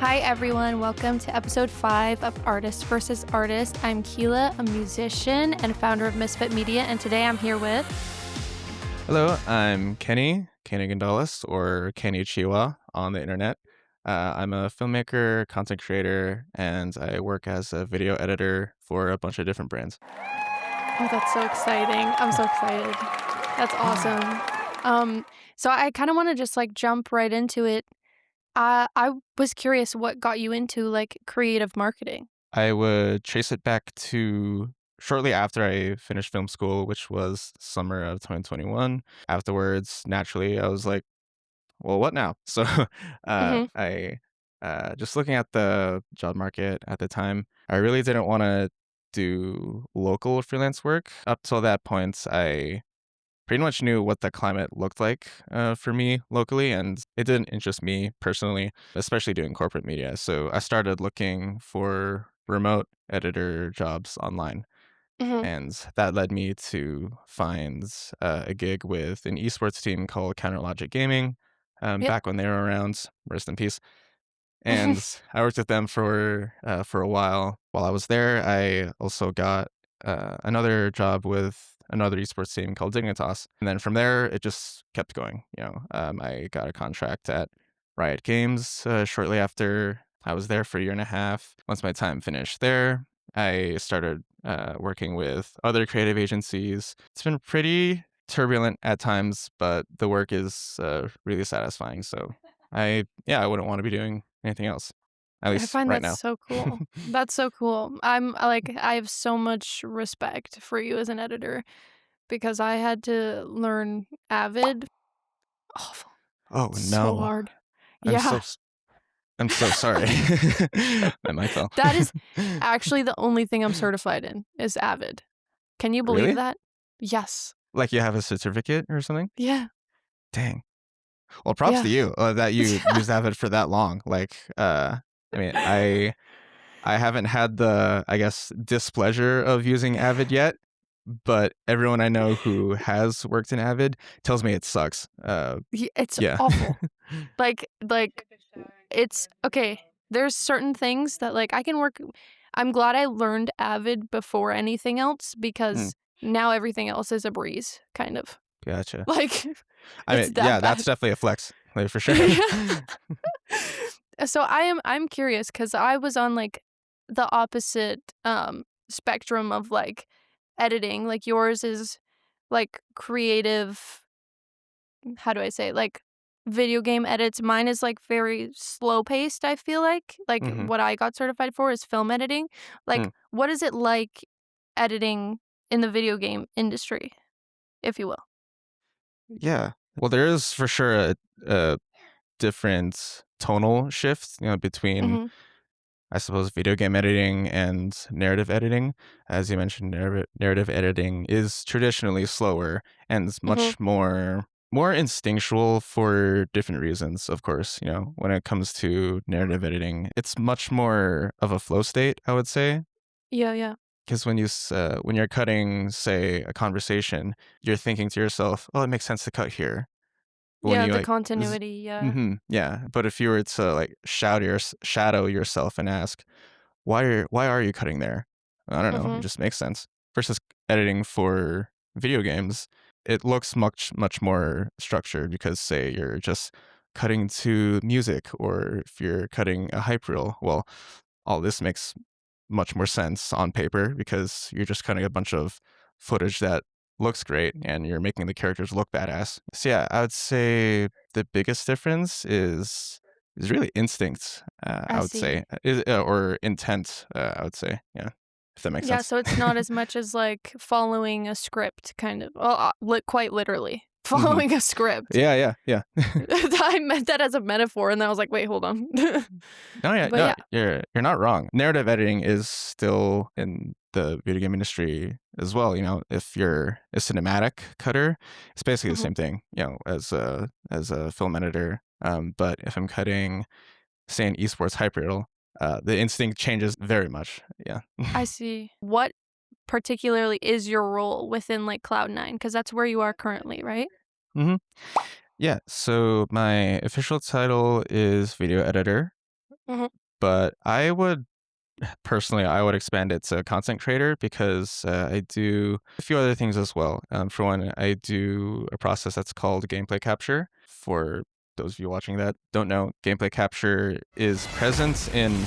Hi everyone, welcome to episode 5 of Artist versus Artist. I'm Keila, a musician and founder of Misfit Media, and today I'm here with... Hello, I'm Kenny Gonzalez, or Kenny Chiwa on the internet. I'm a filmmaker, content creator, and I work as a video editor for a bunch of different brands. Oh, that's so exciting. I'm so excited. That's awesome. So I kind of want to just jump right into it. I was curious what got you into creative marketing. I would trace it back to shortly after I finished film school, which was summer of 2021. Afterwards, naturally, I was like, well, what now? So Mm-hmm. I just looking at the job market at the time, I really didn't want to do local freelance work. Up till that point, I pretty much knew what the climate looked like for me locally, and it didn't interest me personally, especially doing corporate media. So I started looking for remote editor jobs online. Mm-hmm. And that led me to find a gig with an esports team called Counterlogic Gaming, Yep. back when they were around. Rest in peace. And I worked with them for a while. While I was there, I also got another job with another esports team called Dignitas. And then from there, it just kept going. I got a contract at Riot Games shortly after I was there for a year and a half. Once my time finished there, I started working with other creative agencies. It's been pretty turbulent at times, but the work is really satisfying. So I wouldn't want to be doing anything else, at I least find right that now. so cool. That's so cool. I have so much respect for you as an editor because I had to learn Avid. Awful. Oh So no, hard. I'm so Yeah. s- I'm so sorry. My mic fell. That is actually the only thing I'm certified in is Avid. Can you believe Really? that? Yes. Like you have a certificate or something? Yeah. Dang. Well, props to Yeah. you that you used Avid for that long. I mean, I haven't had the, I guess, displeasure of using Avid yet, but everyone I know who has worked in Avid tells me it sucks. It's Yeah. awful. Like it's okay. There's certain things that I can work. I'm glad I learned Avid before anything else Mm, because now everything else is a breeze, kind of. gotcha. Like I it's mean, that yeah, that's bad. definitely a flex, like, for sure. So I'm curious because I was on the opposite spectrum of editing. Like yours is creative, how do I say, video game edits. Mine is very slow paced, I feel like. Like hmm what I got certified for is film editing. Like Mm, what is it like editing in the video game industry, if you will? yeah. Well, there is for sure a different tonal shift, between, Mhm. I suppose, video game editing and narrative editing. As you mentioned, narrative editing is traditionally slower and is Mhm. much more instinctual for different reasons, of course. When it comes to narrative editing, it's much more of a flow state, I would say. Yeah, yeah. Because when you're cutting, say, a conversation, you're thinking to yourself, "Oh, it makes sense to cut here." But when Yeah, you the continuity, yeah. yeah. But if you were to shadow yourself and ask, why are you cutting there? I don't know. It Mhm. just makes sense. Versus editing for video games, it looks much more structured because, say, you're just cutting to music, or if you're cutting a hype reel, well, all this makes much more sense on paper because you're just cutting a bunch of footage that looks great and you're making the characters look badass. So yeah, I would say the biggest difference is really instinct. I I would see. say, or intent. I would say, yeah, if that makes Yeah, sense. so it's not as much as following a script kind of. Well, quite literally hmm following a script. Yeah. I meant that as a metaphor, and then I was like, wait, hold on. No, yeah, But no, yeah. you're not wrong. Narrative editing is still in the video game industry as well. If you're a cinematic cutter, it's basically the Mhm. same thing. As a film editor. But if I'm cutting, say, an esports hyperreel, the instinct changes very much. Yeah. I see. What particularly is your role within Cloud9? Because that's where you are currently, right? hmm Yeah. So my official title is video editor. Mhm. But I would expand it to content creator because I do a few other things as well. For one, I do a process that's called gameplay capture. For those of you watching that don't know, gameplay capture is present in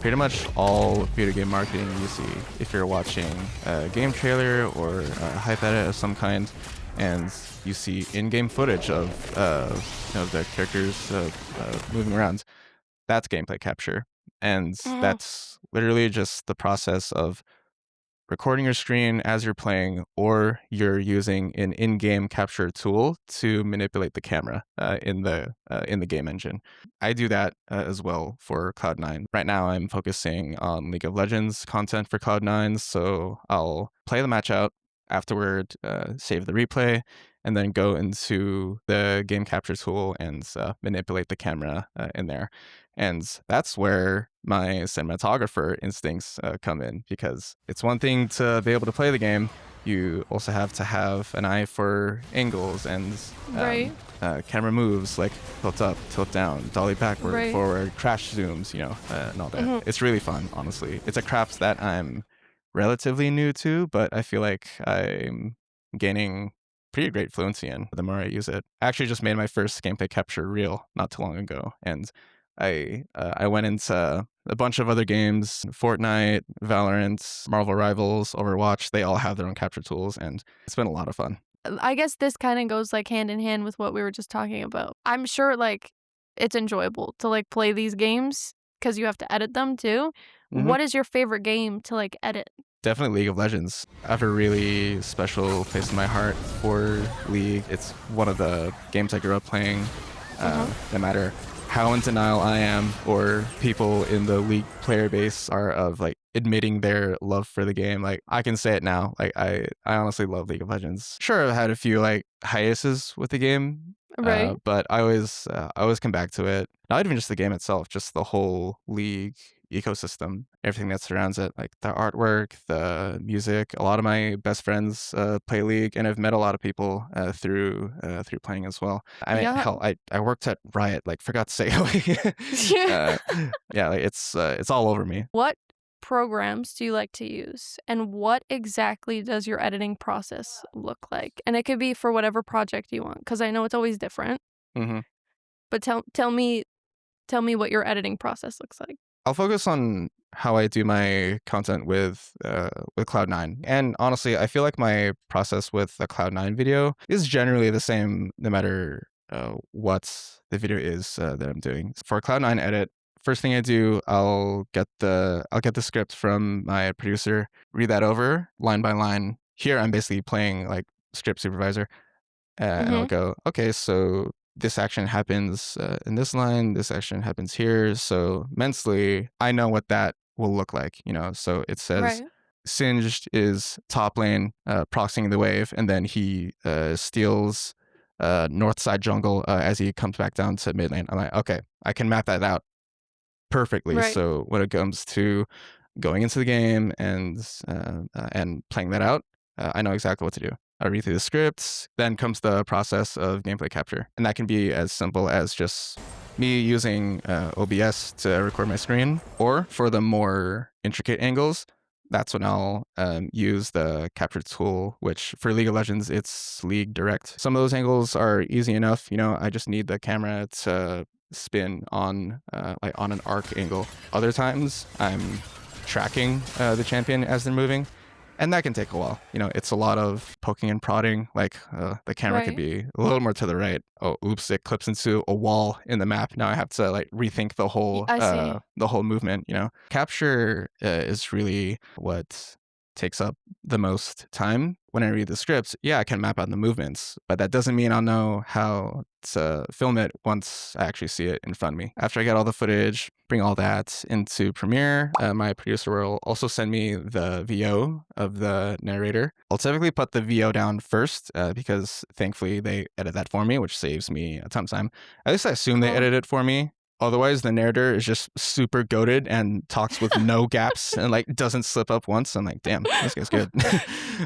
pretty much all video game marketing you see. If you're watching a game trailer or a hype edit of some kind, and you see in-game footage of the characters moving around, that's gameplay capture. And Mhm. that's literally just the process of recording your screen as you're playing, or you're using an in-game capture tool to manipulate the camera in the game engine. I do that as well for Cloud9. Right now, I'm focusing on League of Legends content for Cloud9, so I'll play the match out afterward, save the replay, and then go into the game capture tool and manipulate the camera in there. And that's where my cinematographer instincts come in, because it's one thing to be able to play the game. You also have to have an eye for angles and Right. camera moves like tilt up, tilt down, dolly backward, Right. forward, crash zooms, and all that. Mhm. It's really fun, honestly. It's a craft that I'm relatively new to, but I feel like I'm gaining pretty great fluency in the more I use it. I actually just made my first gameplay capture reel not too long ago, and I went into a bunch of other games: Fortnite, Valorant, Marvel Rivals, Overwatch. They all have their own capture tools, and it's been a lot of fun. I guess this kinda goes, like, hand in hand with what we were just talking about. I'm sure, like, it's enjoyable to, like, play these games because you have to edit them too. hmm What is your favorite game to, like, edit? Definitely League of Legends. I have a really special place in my heart for League. It's one of the games I grew up playing. Mhm. No matter how in denial I am, or people in the League player base are of like admitting their love for the game, like I can say it now. Like I honestly love League of Legends. Sure, I've had a few like hiatuses with the game, Right. but I always come back to it. Not even just the game itself, just the whole League ecosystem, everything that surrounds it, like the artwork, the music. A lot of my best friends play League, and I've met a lot of people through playing as well. I mean, Yeah. hell, I worked at Riot, like forgot to say, like, uh, yeah, like it's all over me. What programs do you like to use, and what exactly does your editing process look like? And it could be for whatever project you want, because I know it's always different, hmm but tell me what your editing process looks like. I'll focus on how I do my content with Cloud9. And honestly, I feel like my process with a Cloud9 video is generally the same no matter what the video is that I'm doing. For a Cloud9 edit, first thing I do, I'll get the script from my producer, read that over line by line. Here I'm basically playing like script supervisor. And I'll Mhm. go, okay, so this action happens in this line, this action happens here. So mentally, I know what that will look like. So it says Right. Singed is top lane, proxying the wave, and then he steals north side jungle as he comes back down to mid lane. I'm like, okay, I can map that out perfectly. Right. So when it comes to going into the game and playing that out, I know exactly what to do. I read through the scripts. Then comes the process of gameplay capture, and that can be as simple as just me using OBS to record my screen, or for the more intricate angles, that's when I'll use the capture tool, which for League of Legends, it's League Direct. Some of those angles are easy enough. I just need the camera to spin on like on an arc angle. Other times, I'm tracking the champion as they're moving, and that can take a while. It's a lot of poking and prodding. Like the camera could Right. be a little more to the right. Oh, oops! It clips into a wall in the map. Now I have to like rethink the whole I see. uh, the whole movement. Capture is really what takes up the most time when I read the scripts. Yeah, I can map out the movements, but that doesn't mean I'll know how to film it once I actually see it in front of me. After I get all the footage, bring all that into Premiere, my producer will also send me the VO of the narrator. I'll typically put the VO down first because thankfully they edit that for me, which saves me a ton of time. At least I assume they Cool. edit it for me. Otherwise, the narrator is just super goated and talks with no gaps and like doesn't slip up once. I'm like, damn, this guy's good.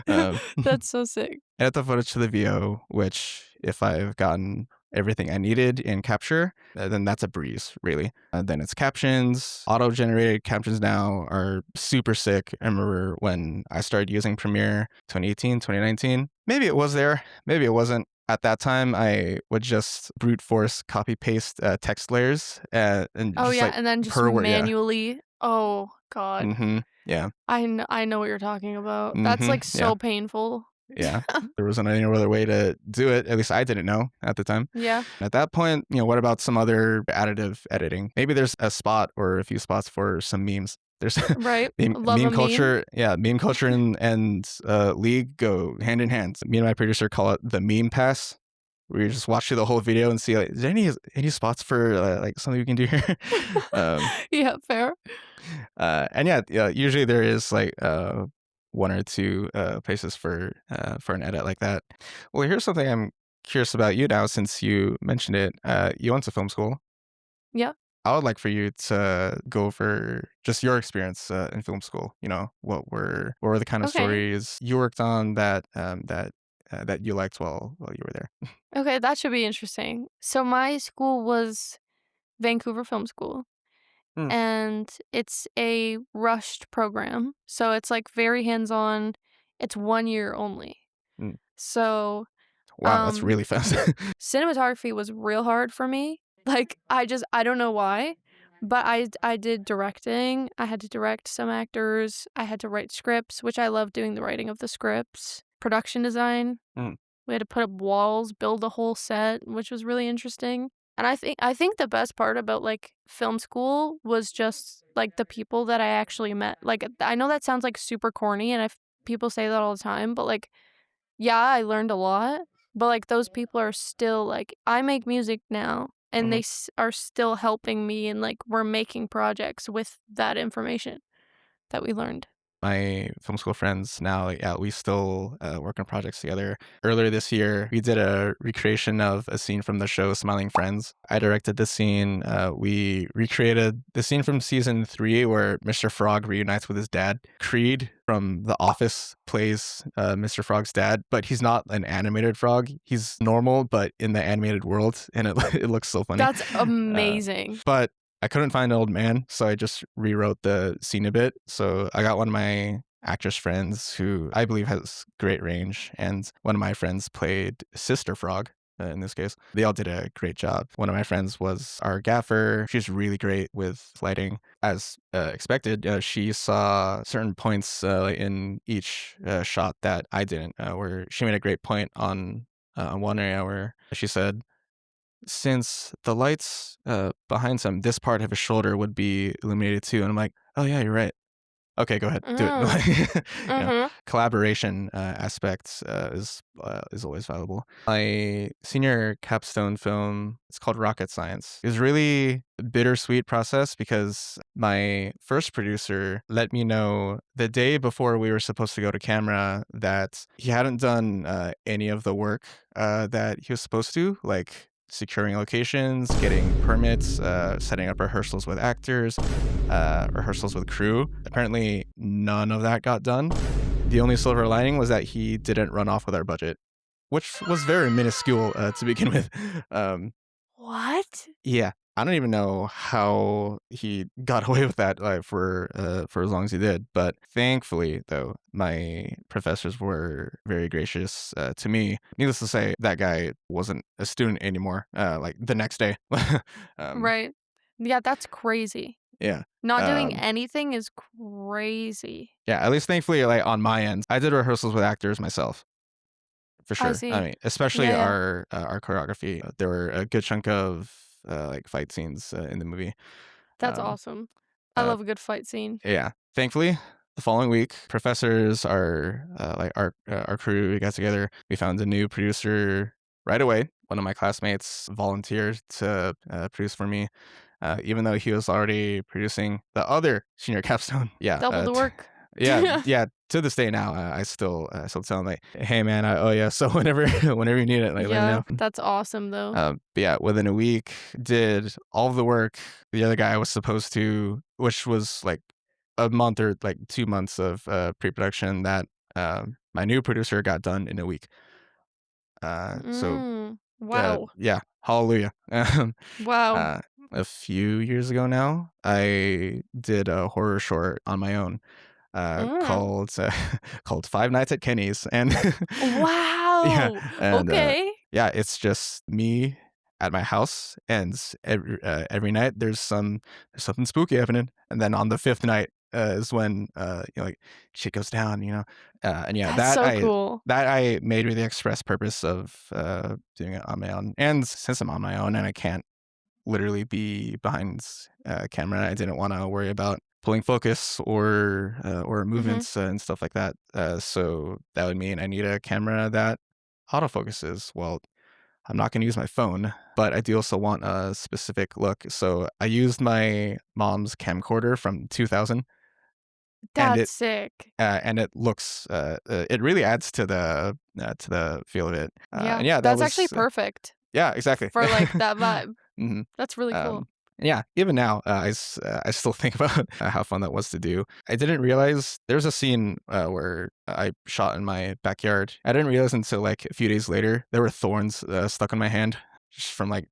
um, That's so sick. edit the footage to the VO, which if I've gotten everything I needed in Capture, then that's a breeze, really. Then it's captions. Auto-generated captions now are super sick. I remember when I started using Premiere 2018, 2019. Maybe it was there, maybe it wasn't. At that time, I would just brute force copy paste text layers and Oh, just yeah, like and then just per word. Yeah. manually oh god. Yeah. I know what you're talking about. That's, like, Yeah. so painful. Yeah. There wasn't any other way to do it. At least I didn't know at the time. Yeah, At that point, what about some other additive editing? Maybe there's a spot or a few spots for some memes. There's right. Love a meme meme. culture. Yeah, meme culture and League go hand in hand. Me and my producer call it the meme pass. Where you just watch through the whole video and see like, is there any spots for like something we can do here? um, Yeah, fair. and yeah, usually there is like one or two places for an edit like that. Well, here's something I'm curious about you now, since you mentioned it. You went to film school. Yeah, I would like for you to go over just your experience in film school. What were the kind of okay. stories you worked on that you liked while you were there? Okay, that should be interesting. So my school was Vancouver Film School, Mm, and it's a rushed program, so it's, like, very hands-on. It's 1 year only. mm. So, Wow, that's um, really fast. cinematography was real hard for me. Like, I don't know why, but I did directing. I had to direct some actors. I had to write scripts, which I love doing the writing of the scripts. Production design. Mm, We had to put up walls, build a whole set, which was really interesting. And I think the best part about, like, film school was just, like, the people that I actually met. Like, I know that sounds, like, super corny, and people say that all the time, but, like, yeah, I learned a lot, but, like, those people are still, like, I make music now, and they mhm. are still helping me, and, like, we're making projects with that information that we learned. My film school friends now, yeah, we still work on projects together. Earlier this year, we did a recreation of a scene from the show Smiling Friends. I directed the scene. We recreated the scene from season 3 where Mr. Frog reunites with his dad. Creed from The Office plays Mr. Frog's dad, but he's not an animated frog. He's normal, but in the animated world, and it, it looks so funny. That's Uh, amazing. but I couldn't find an old man, so I just rewrote the scene a bit. So I got one of my actress friends who I believe has great range, and one of my friends played Sister Frog. In this case, they all did a great job. One of my friends was our gaffer. She's really great with lighting. As expected, she saw certain points in each shot that I didn't, where she made a great point on one area where she said, since the lights behind him, this part of his shoulder would be illuminated too. And I'm like, oh yeah, you're right. Okay, go ahead, do it. Mm. Mhm. Collaboration aspects is always valuable. My senior capstone film, it's called Rocket Science. It was really a bittersweet process because my first producer let me know the day before we were supposed to go to camera that he hadn't done any of the work that he was supposed to, like securing locations, getting permits, setting up rehearsals with actors, rehearsals with crew. Apparently, none of that got done. The only silver lining was that he didn't run off with our budget, which was very minuscule to begin with. Um, What? yeah, I don't even know how he got away with that for as long as he did. But thankfully, though, my professors were very gracious to me. Needless to say, that guy wasn't a student anymore. Like the next day. um, Right. Yeah, that's crazy. yeah. Not doing Um, anything is crazy. Yeah, at least thankfully, like on my end, I did rehearsals with actors myself for I sure. I see. mean, especially Yeah, yeah. our choreography. There were a good chunk of like fight scenes in the movie. That's Um, awesome. I uh, love a good fight scene. yeah, thankfully, the following week, professors, our crew, we got together. We found a new producer right away. One of my classmates volunteered to produce for me, even though he was already producing the other senior capstone. Yeah, Double the work. yeah. To this day now, I still tell him like, "Hey, man, I owe you. So whenever you need it, like, let me Yeah, know." that's awesome though. But yeah, within a week, did all of the work the other guy was supposed to, which was like a month or like 2 months of pre-production that my new producer got done in a week. So Mm. Wow. Yeah, hallelujah. Wow. Uh, a few years ago now, I did a horror short on my own, Mm. called called Five Nights at Kenny's, and yeah, Wow! and Okay. yeah, it's just me at my house, and every night there's something spooky happening, and then on the fifth night is when like shit goes down, and yeah, That's so cool. that I made with the express purpose of doing it on my own, and since I'm on my own and I can't literally be behind camera. I didn't want to worry about pulling focus or Mhm. movements and stuff like that. So that would mean I need a camera that autofocuses. Well, I'm not going to use my phone, but I do also want a specific look. So I used my mom's camcorder from 2000, and That's sick. it looks it really adds to the feel of it. Yeah. And yeah, that That's actually was perfect yeah, exactly. for, like, that vibe. Mhm. That's really cool. Um, yeah, even now, I still think about how fun that was to do. I didn't realize there's a scene where I shot in my backyard. I didn't realize until like a few days later there were thorns stuck in my hand just from like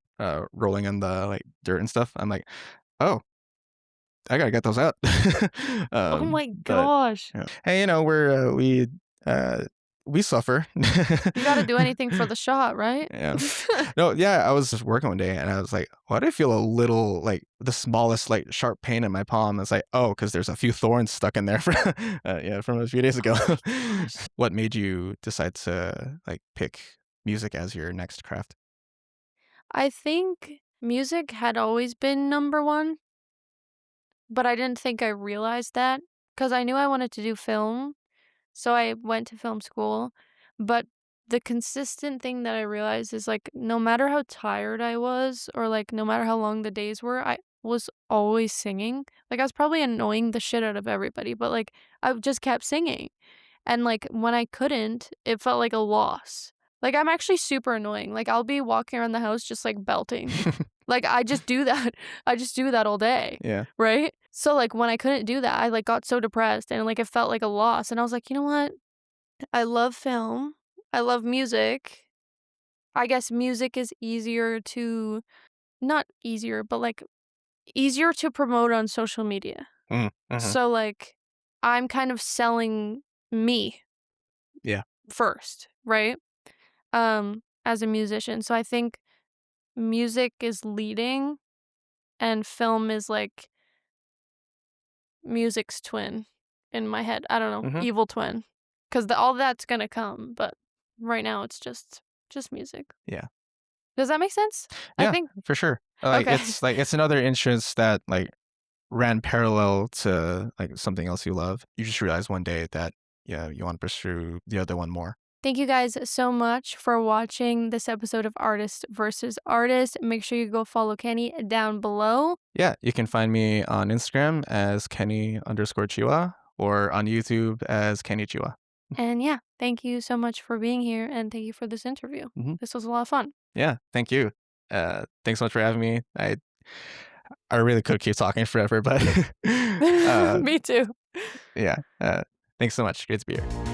rolling in the like dirt and stuff. I'm like, oh, I gotta get those out. Oh my But gosh. hey, uh, we suffer. You gotta do anything for the shot, right? Yeah. No, yeah, I was just working one day and I was like, why do I feel a little like the smallest like sharp pain in my palm? It's like, oh, because there's a few thorns stuck in there from yeah, from a few days ago. Oh my gosh. What made you decide to like pick music as your next craft? I think music had always been number 1, but I didn't think I realized that because I knew I wanted to do film. So I went to film school, but the consistent thing that I realized is, like, no matter how tired I was or, like, no matter how long the days were, I was always singing. Like, I was probably annoying the shit out of everybody, but, like, I just kept singing. And, like, when I couldn't, it felt like a loss. Like, I'm actually super annoying. Like, I'll be walking around the house just, like, belting. Like, I just do that. I just do that all day, Yeah. right? So, like, when I couldn't do that, I, like, got so depressed and, like, it felt like a loss, and I was like, "You know what? I love film. I love music." I guess music is easier to not easier, but, like, easier to promote on social media. Mm, mhm. So, like, I'm kind of selling me Yeah. first, right? As a musician. So I think music is leading and film is, like, music's twin in my head. I don't know, Mhm. evil twin, 'cause the all that's gonna come, but right now it's just music. Yeah. Does that make sense? I Yeah, think for sure. okay. Like it's another interest that like ran parallel to like something else you love. You just realize one day that yeah, you want to pursue the other one more. Thank you guys so much for watching this episode of Artist versus Artist. Make sure you go follow Kenny down below. Yeah, you can find me on Instagram as Kenny_Chiwa or on YouTube as Kenny Chiwa. And yeah, thank you so much for being here and thank you for this interview. Hmm. This was a lot of fun. Yeah, thank you. Thanks so much for having me. I really could keep talking forever, but uh, Me too. yeah. Thanks so much. Great to be here.